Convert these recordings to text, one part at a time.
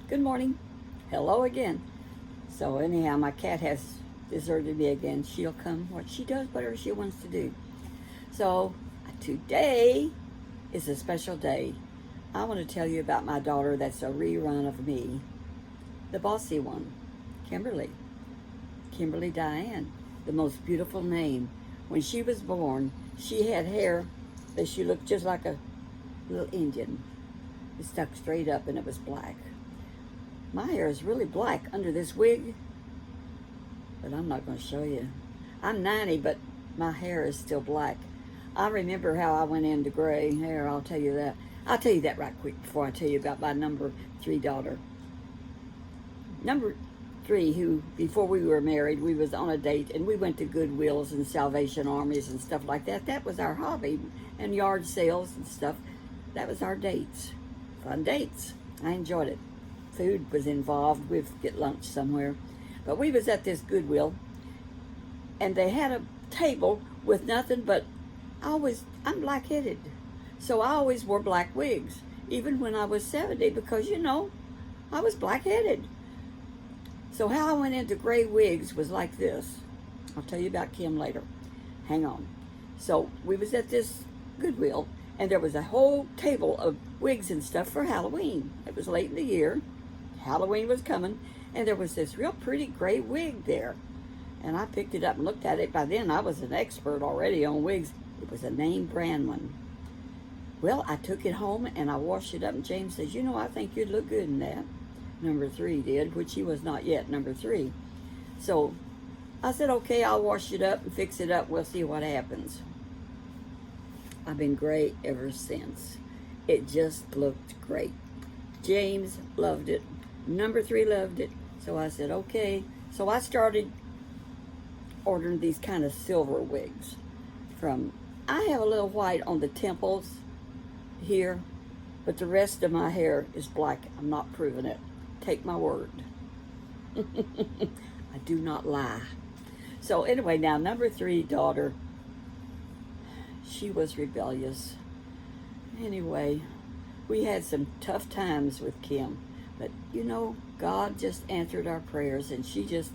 Good morning. Hello again. So anyhow, my cat has deserted me again. She'll come. She does whatever she wants to do. So today is a special day. I want to tell you about my daughter that's a rerun of me. The bossy one. Kimberly. Kimberly Diane. The most beautiful name. When she was born, she had hair that she looked just like a little Indian. It stuck straight up and it was black. My hair is really black under this wig, but I'm not going to show you. I'm 90, but my hair is still black. I remember how I went into gray hair, I'll tell you that. I'll tell you that right quick before I tell you about my number 3 daughter. Number 3, who, before we were married, we was on a date, and we went to Goodwills and Salvation Armies and stuff like that. That was our hobby, and yard sales and stuff. That was our dates. Fun dates. I enjoyed it. Food was involved. We'd get lunch somewhere. But we was at this Goodwill, and they had a table with nothing but, I'm black-headed. So I always wore black wigs, even when I was 70, because, I was black-headed. So how I went into gray wigs was like this. I'll tell you about Kim later. Hang on. So we was at this Goodwill, and there was a whole table of wigs and stuff for Halloween. It was late in the year. Halloween was coming, and there was this real pretty gray wig there. And I picked it up and looked at it. By then, I was an expert already on wigs. It was a name brand one. Well, I took it home, and I washed it up, and James says, I think you'd look good in that. Number 3 did, which he was not yet number 3. So I said, okay, I'll wash it up and fix it up. We'll see what happens. I've been gray ever since. It just looked great. James loved it. Number 3 loved it. So I said, okay. So I started ordering these kind of silver wigs I have a little white on the temples here, but the rest of my hair is black. I'm not proving it. Take my word. I do not lie. So anyway, now number 3 daughter, she was rebellious. Anyway, we had some tough times with Kim, but God just answered our prayers, and she just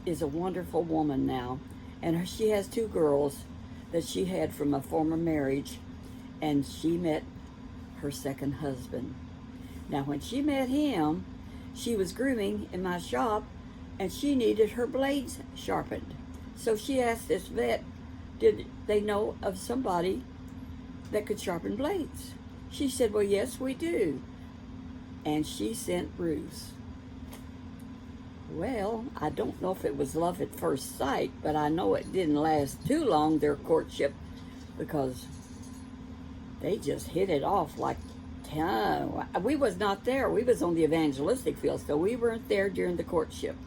is a wonderful woman now. And she has 2 girls that she had from a former marriage, and she met her second husband. Now, when she met him, she was grooming in my shop, and she needed her blades sharpened. So she asked this vet, did they know of somebody that could sharpen blades? She said, well, yes, we do. And she sent Bruce. Well, I don't know if it was love at first sight, but I know it didn't last too long, their courtship, because they just hit it off like, we was not there. We was on the evangelistic field, so we weren't there during the courtship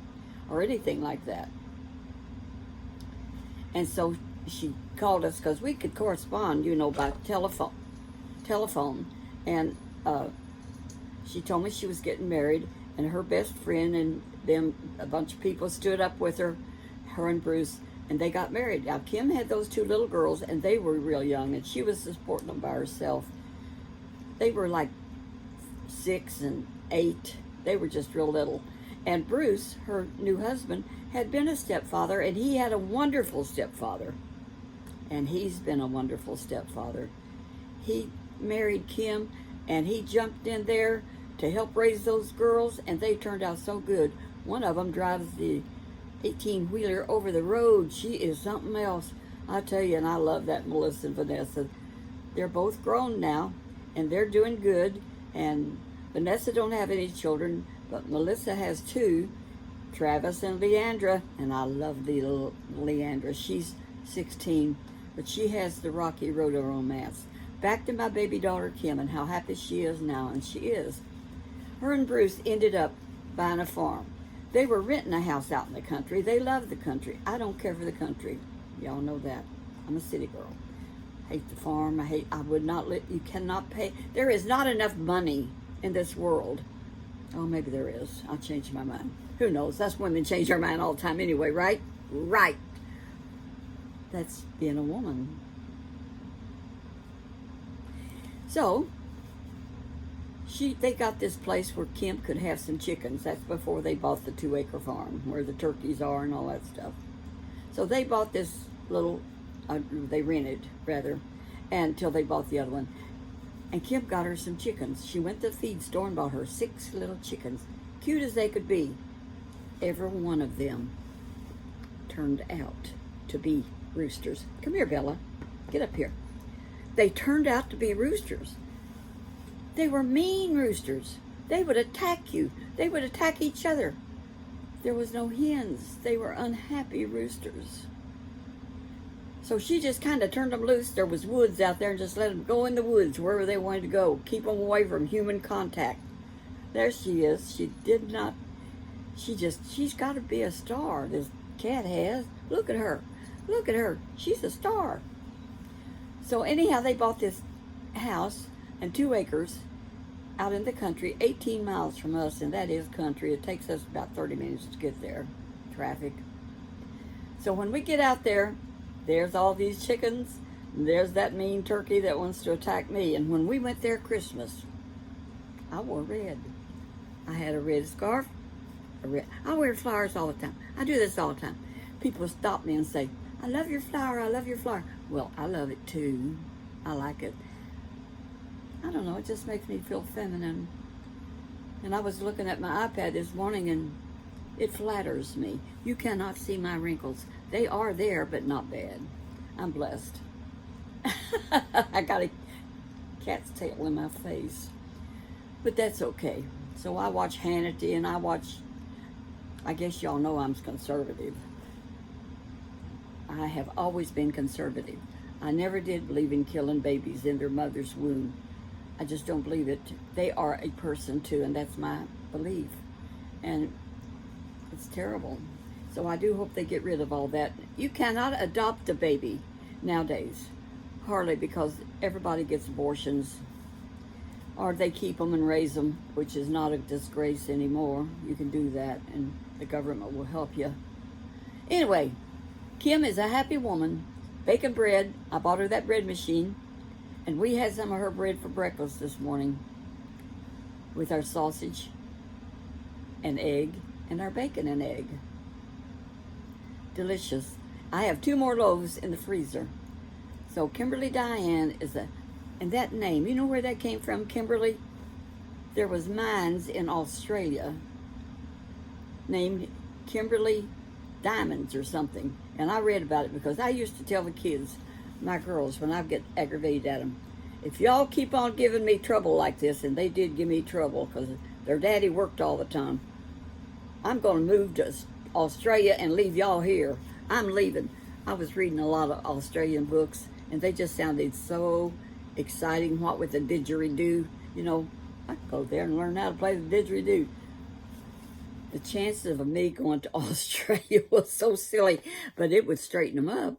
or anything like that. And so she called us because we could correspond, by telephone. And she told me she was getting married, and her best friend and a bunch of people stood up with her and Bruce, and they got married. Now, Kim had those 2 little girls, and they were real young, and she was supporting them by herself. They were like 6 and 8. They were just real little. And Bruce, her new husband, had been a stepfather, and he had a wonderful stepfather. And he's been a wonderful stepfather. He married Kim, and he jumped in there to help raise those girls, and they turned out so good. One of them drives the 18-wheeler over the road. She is something else. I tell you, and I love that Melissa and Vanessa. They're both grown now, and they're doing good. And Vanessa don't have any children, but Melissa has 2, Travis and Leandra, and I love the little Leandra. She's 16, but she has the rocky road of romance. Back to my baby daughter, Kim, and how happy she is now, and she is. Her and Bruce ended up buying a farm. They were renting a house out in the country. They love the country. I don't care for the country. Y'all know that. I'm a city girl. Hate the farm. I would not you cannot pay. There is not enough money in this world. Oh, maybe there is. I'll change my mind. Who knows? That's women change their mind all the time anyway, right? Right. That's being a woman. So, They got this place where Kim could have some chickens. That's before they bought the 2-acre farm where the turkeys are and all that stuff. So they bought this little, they rented rather, until they bought the other one. And Kim got her some chickens. She went to the feed store and bought her 6 little chickens, cute as they could be. Every one of them turned out to be roosters. Come here, Bella. Get up here. They turned out to be roosters. They were mean roosters. They would attack you. They would attack each other. There was no hens. They were unhappy roosters. So she just kind of turned them loose. There was woods out there and just let them go in the woods wherever they wanted to go. Keep them away from human contact. There she is. She's got to be a star. This cat has. Look at her. Look at her. She's a star. So anyhow, they bought this house and 2 acres out in the country, 18 miles from us, and that is country. It takes us about 30 minutes to get there, traffic. So when we get out there, there's all these chickens, and there's that mean turkey that wants to attack me. And when we went there Christmas, I wore red. I had a red scarf. I wear flowers all the time. I do this all the time. People stop me and say, I love your flower, I love your flower. Well, I love it too. I like it. I don't know, it just makes me feel feminine. And I was looking at my iPad this morning and it flatters me. You cannot see my wrinkles. They are there, but not bad. I'm blessed. I got a cat's tail in my face. But that's okay. So I watch Hannity and I guess y'all know I'm conservative. I have always been conservative. I never did believe in killing babies in their mother's womb. I just don't believe it. They are a person too, and that's my belief. And it's terrible. So I do hope they get rid of all that. You cannot adopt a baby nowadays, hardly, because everybody gets abortions, or they keep them and raise them, which is not a disgrace anymore. You can do that, and the government will help you. Anyway, Kim is a happy woman, baking bread. I bought her that bread machine, and we had some of her bread for breakfast this morning with our sausage and egg and our bacon and egg. Delicious. I have 2 more loaves in the freezer. So Kimberly Diane and that name, you know where that came from, Kimberly? There was mines in Australia named Kimberly Diamonds or something. And I read about it because I used to tell the kids, my girls, when I get aggravated at them, if y'all keep on giving me trouble like this, and they did give me trouble because their daddy worked all the time, I'm going to move to Australia and leave y'all here. I'm leaving. I was reading a lot of Australian books, and they just sounded so exciting. What with the didgeridoo, you know, I could go there and learn how to play the didgeridoo. The chances of me going to Australia was so silly, but it would straighten them up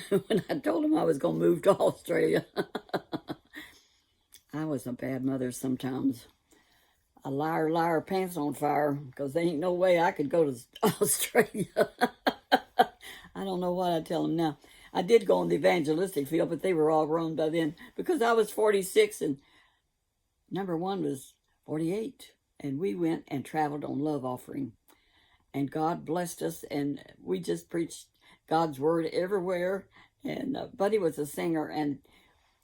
when I told them I was going to move to Australia. I was a bad mother sometimes. A liar, liar, pants on fire, because there ain't no way I could go to Australia. I don't know what I tell them now. I did go in the evangelistic field, but they were all grown by then, because I was 46 and number 1 was 48. And we went and traveled on love offering. And God blessed us, and we just preached God's word everywhere. And Buddy was a singer, and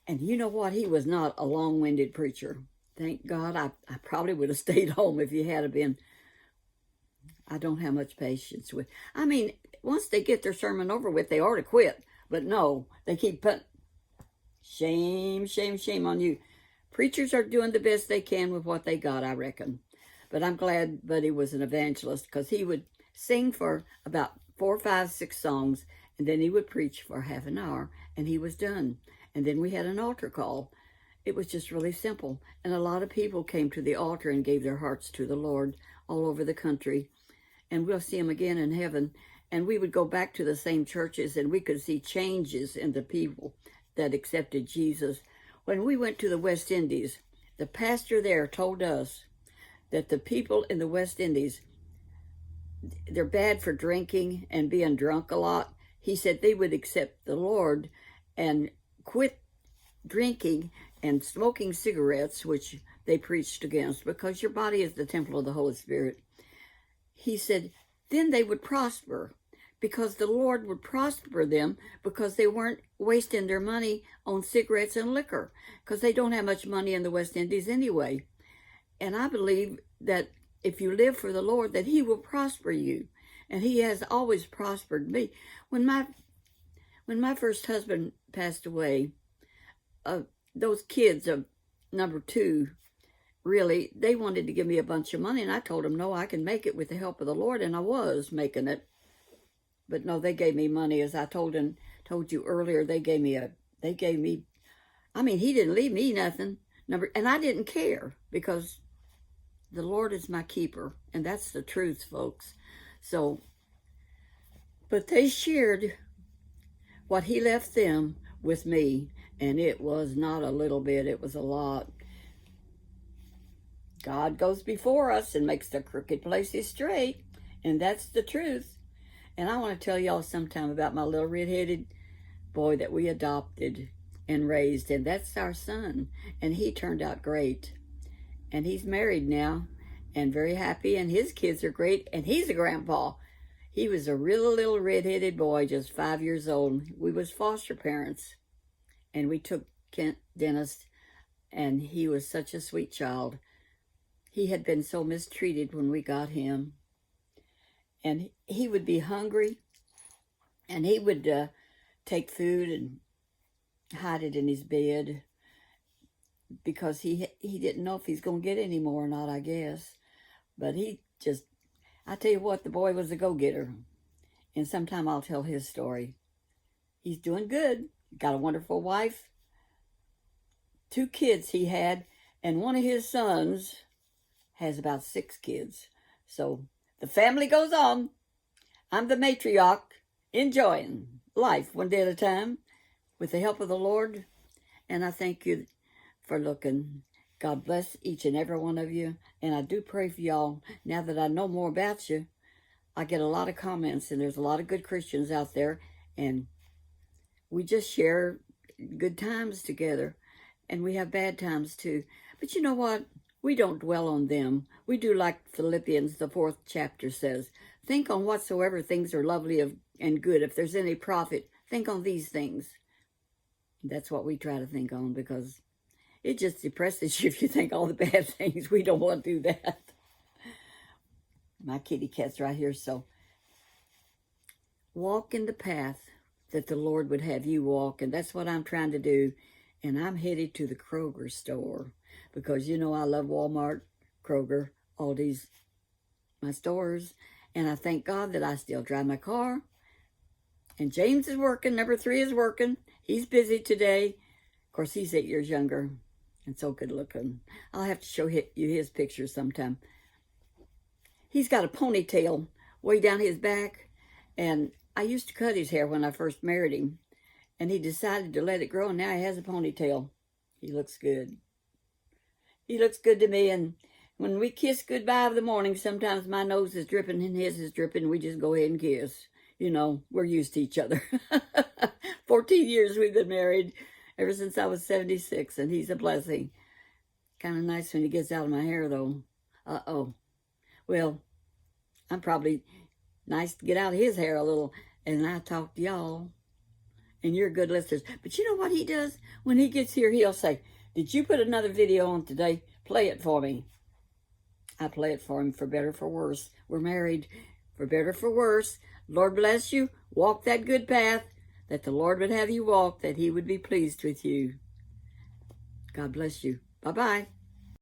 you know what? He was not a long-winded preacher. Thank God. I probably would have stayed home if he had been. I don't have much patience with. I mean, once they get their sermon over with, they ought to quit. But no, they keep putting, shame, shame, shame on you. Preachers are doing the best they can with what they got, I reckon. But I'm glad Buddy was an evangelist, because he would sing for about 4, 5, 6 songs, and then he would preach for half an hour, and he was done. And then we had an altar call. It was just really simple. And a lot of people came to the altar and gave their hearts to the Lord all over the country. And we'll see him again in heaven. And we would go back to the same churches, and we could see changes in the people that accepted Jesus. When we went to the West Indies, the pastor there told us that the people in the West Indies, they're bad for drinking and being drunk a lot. He said they would accept the Lord and quit drinking and smoking cigarettes, which they preached against, because your body is the temple of the Holy Spirit. He said, then they would prosper, because the Lord would prosper them, because they weren't wasting their money on cigarettes and liquor, because they don't have much money in the West Indies anyway. And I believe that if you live for the Lord, that he will prosper you. And he has always prospered me. When my first husband passed away, those kids of number 2, really, they wanted to give me a bunch of money, and I told them, no, I can make it with the help of the Lord, and I was making it. But no, they gave me money, as I told you earlier. He didn't leave me nothing. And I didn't care, because the Lord is my keeper, and that's the truth, folks. So, but they shared what he left them with me, and it was not a little bit, it was a lot. God goes before us and makes the crooked places straight, and that's the truth. And I want to tell y'all sometime about my little red-headed boy that we adopted and raised, and that's our son, and he turned out great. And he's married now and very happy, and his kids are great, and he's a grandpa. He was a real little red-headed boy, just 5 years old. We was foster parents, and we took Kent Dennis, and he was such a sweet child. He had been so mistreated when we got him. And he would be hungry, and he would take food and hide it in his bed, because he didn't know if he's going to get any more or not, I guess. But I tell you what, the boy was a go-getter. And sometime I'll tell his story. He's doing good. Got a wonderful wife. 2 kids he had, and one of his sons has about 6 kids. So the family goes on. I'm the matriarch, enjoying life one day at a time with the help of the Lord. And I thank you for looking. God bless each and every one of you. And I do pray for y'all. Now that I know more about you, I get a lot of comments, and there's a lot of good Christians out there. And we just share good times together. And we have bad times too. But you know what? We don't dwell on them. We do like Philippians, the 4th chapter says. Think on whatsoever things are lovely and good. If there's any profit, think on these things. That's what we try to think on, because it just depresses you if you think all the bad things. We don't want to do that. My kitty cat's right here. So walk in the path that the Lord would have you walk. And that's what I'm trying to do. And I'm headed to the Kroger store, because you know I love Walmart, Kroger, Aldi's, my stores. And I thank God that I still drive my car. And James is working. Number 3 is working. He's busy today. Of course, he's 8 years younger and so good looking. I'll have to show you his picture sometime. He's got a ponytail way down his back. And I used to cut his hair when I first married him. And he decided to let it grow, and now he has a ponytail. He looks good. He looks good to me, and when we kiss goodbye in the morning, sometimes my nose is dripping and his is dripping, and we just go ahead and kiss. You know, we're used to each other. 14 years we've been married, ever since I was 76, and he's a blessing. Kind of nice when he gets out of my hair, though. Uh-oh. Well, I'm probably nice to get out of his hair a little, and I talk to y'all. And you're good listeners. But you know what he does? When he gets here, he'll say, did you put another video on today? Play it for me. I play it for him, for better, for worse. We're married, for better, for worse. Lord bless you. Walk that good path that the Lord would have you walk, that he would be pleased with you. God bless you. Bye-bye.